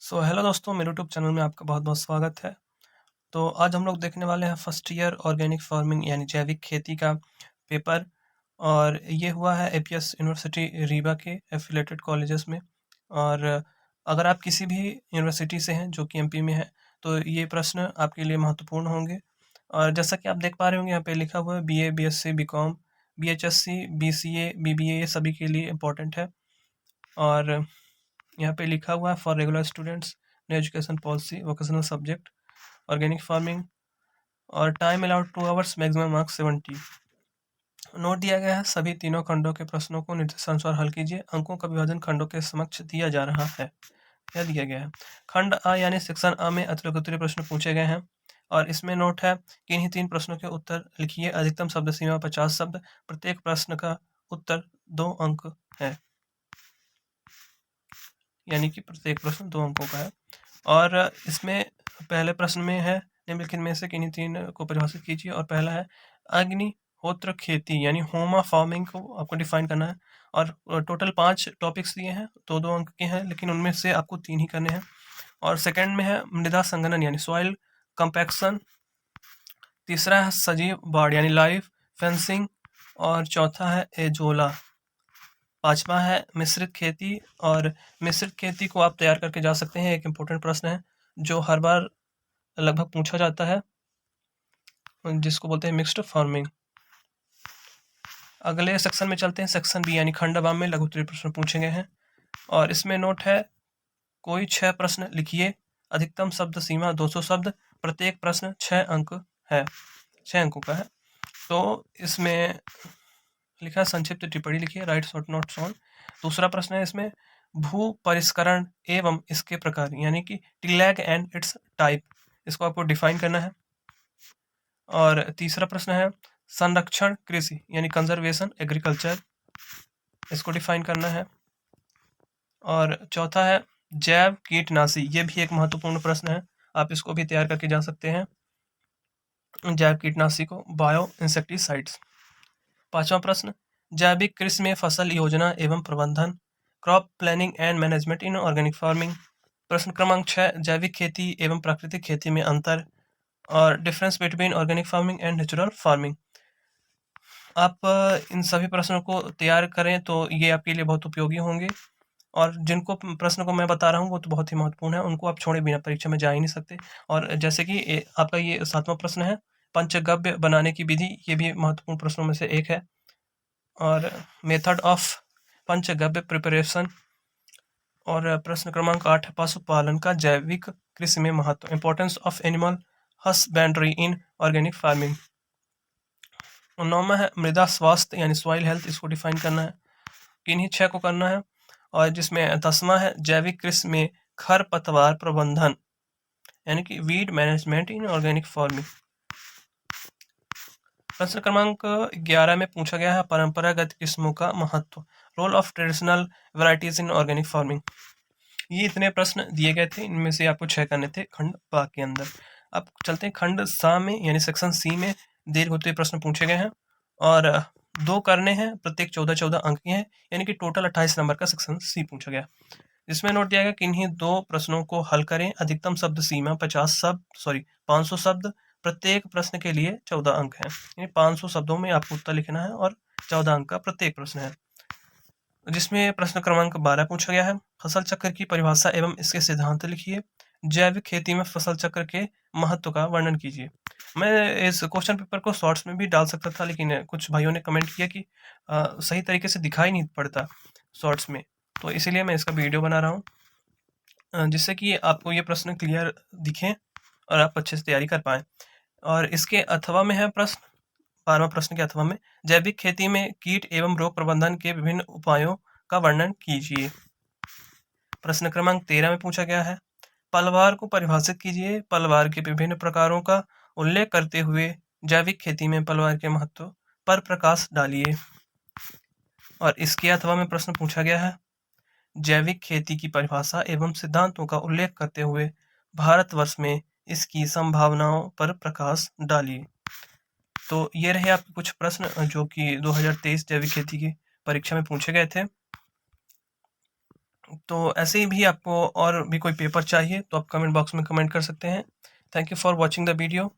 Hello दोस्तों, मेरे YouTube channel में आपका बहुत बहुत स्वागत है। तो आज हम लोग देखने वाले हैं फर्स्ट ईयर ऑर्गेनिक फार्मिंग यानी जैविक खेती का पेपर। और ये हुआ है एपीएस यूनिवर्सिटी रीवा के एफिलेटेड कॉलेजेस में। और अगर आप किसी भी यूनिवर्सिटी से हैं जो कि एमपी में है तो ये प्रश्न आपके लिए महत्वपूर्ण होंगे। और जैसा कि आप देख पा रहे होंगे, यहाँ पे लिखा हुआ है बीए, बीएससी, बीकॉम, बीएचएससी, बीसीए, बीबीए, ये सभी के लिए इम्पोर्टेंट है। और यहाँ पे लिखा हुआ है for regular students, new education policy, vocational subject, organic farming. और time allowed 2 hours, maximum marks 70। Note दिया गया है सभी तीनों खंडों के प्रश्नों को निर्देशानुसार हल कीजिए। अंकों का विभाजन खंडों के समक्ष दिया जा रहा है। यह दिया गया है। खंड आ यानी सेक्शन आ में अतिरिक्त उत्तरीय प्रश्न पूछे गए हैं। और इसमें नोट है कि इन्हीं 3 प्रश्नों के उत्तर लिखिए। अधिकतम शब्द सीमा 50 शब्द। प्रत्येक प्रश्न का उत्तर 2 अंक है, यानी कि प्रत्येक प्रश्न 2 अंकों का है। और इसमें पहले प्रश्न में है निम्नलिखित में से किन्हीं 3 को परिभाषित कीजिए। और पहला है अग्निहोत्र खेती यानी होमा फार्मिंग को आपको डिफाइन करना है। और टोटल 5 टॉपिक्स दिए हैं, 2-2 अंक के हैं, लेकिन उनमें से आपको 3 ही करने हैं। और सेकंड में है मृदा संघनन यानी सॉइल कंपैक्शन। तीसरा है सजीव बाड़ यानी लाइव फेंसिंग। और चौथा है एजोला। पांचवा है मिश्रित खेती। और मिश्रित खेती को आप तैयार करके जा सकते हैं। एक इम्पोर्टेंट प्रश्न है जो हर बार लगभग पूछा जाता है, जिसको बोलते हैं मिक्स्ड फार्मिंग। अगले सेक्शन में चलते हैं, सेक्शन बी यानी खंड वाम में लघु उत्तरीय प्रश्न पूछे गए हैं। और इसमें नोट है कोई 6 प्रश्न लिखिए। अधिकतम शब्द सीमा 200 शब्द। प्रत्येक प्रश्न 6 अंक है, 6 अंकों का है। तो इसमें लिखा है संक्षिप्त टिप्पणी लिखिए, राइट शॉर्ट नोट्स ऑन। दूसरा प्रश्न है इसमें भू परिष्करण एवं इसके प्रकार यानी कि टिलैग एंड इट्स टाइप, इसको आपको डिफाइन करना है। और तीसरा प्रश्न है संरक्षण कृषि यानी कंजर्वेशन एग्रीकल्चर, इसको डिफाइन करना है। और चौथा है जैव कीटनाशी, ये भी एक महत्वपूर्ण प्रश्न है, आप इसको भी तैयार करके जा सकते हैं, जैव कीटनाशी को, बायो इंसेक्टिसाइड्स। पांचवा प्रश्न जैविक कृषि में फसल योजना एवं प्रबंधन, crop planning and management in organic farming. प्रश्न क्रमांक 6 जैविक खेती एवं प्राकृतिक खेती में अंतर और difference between organic farming and natural farming. आप इन सभी प्रश्नों को तैयार करें तो ये आपके लिए बहुत उपयोगी होंगे। और जिनको प्रश्न को मैं बता रहा हूँ वो तो बहुत ही महत्वपूर्ण है, उनको आप छोड़े बिना परीक्षा में जा ही नहीं सकते। और जैसे कि आपका ये 7वां प्रश्न है पंचगव्य बनाने की विधि, ये भी महत्वपूर्ण प्रश्नों में से एक है। और मेथड ऑफ पंचगव्य प्रिपरेशन। और प्रश्न क्रमांक 8 पशुपालन का जैविक कृषि में महत्व, importance of animal husbandry in organic farming. और 9वां है मृदा स्वास्थ्य यानी सॉइल हेल्थ, इसको डिफाइन करना है। किन्हीं 6 को करना है। और जिसमें 10वां है जैविक कृषि में खरपतवार प्रबंधन यानी कि वीड मैनेजमेंट इन ऑर्गेनिक फार्मिंग। प्रश्न क्रमांक 11 में पूछा गया है परंपरागत किस्मों का महत्व, role of traditional varieties in organic farming. ये इतने प्रश्न दिए गए थे, इनमें से आपको 6 करने थे खंड बा के अंदर। अब चलते हैं खंड सा में यानी सेक्शन सी में दीर्घ उत्तरीय प्रश्न पूछे गए हैं। और 2 करने हैं, प्रत्येक 14-14 अंक के हैं, यानी कि टोटल 28 नंबर का सेक्शन सी पूछा गया। इसमें नोट दिया गया कि इन्हीं 2 प्रश्नों को हल करें। अधिकतम शब्द सीमा 500 शब्द। प्रत्येक प्रश्न के लिए 14 अंक है, यानी 500 शब्दों में आपको उत्तर लिखना है और 14 अंक का प्रत्येक प्रश्न है। जिसमें प्रश्न क्रमांक 12 पूछा गया है फसल चक्र की परिभाषा एवं इसके सिद्धांत लिखिए। जैविक खेती में फसल चक्र के महत्व का वर्णन कीजिए। मैं इस क्वेश्चन पेपर को शॉर्ट्स में भी डाल सकता था, लेकिन कुछ भाइयों ने कमेंट किया कि सही तरीके से दिखाई नहीं पड़ता शॉर्ट्स में, तो इसीलिए मैं इसका वीडियो बना रहा हूँ, जिससे कि आपको ये प्रश्न क्लियर दिखें और आप अच्छे से तैयारी कर पाएँ। और इसके अथवा में है प्रश्न, 12वां प्रश्न के अथवा में जैविक खेती में कीट एवं रोग प्रबंधन के विभिन्न उपायों का वर्णन कीजिए। प्रश्न क्रमांक 13 में पूछा गया है पलवार को परिभाषित कीजिए। पलवार के विभिन्न प्रकारों का उल्लेख करते हुए जैविक खेती में पलवार के महत्व पर प्रकाश डालिए। और इसके अथवा में प्रश्न पूछा गया है जैविक खेती की परिभाषा एवं सिद्धांतों का उल्लेख करते हुए भारतवर्ष में इसकी संभावनाओं पर प्रकाश डालिए। तो ये रहे आपके कुछ प्रश्न जो कि 2023 जैविक खेती की परीक्षा में पूछे गए थे। तो ऐसे ही भी आपको और भी कोई पेपर चाहिए तो आप कमेंट बॉक्स में कमेंट कर सकते हैं। Thank you for watching the video.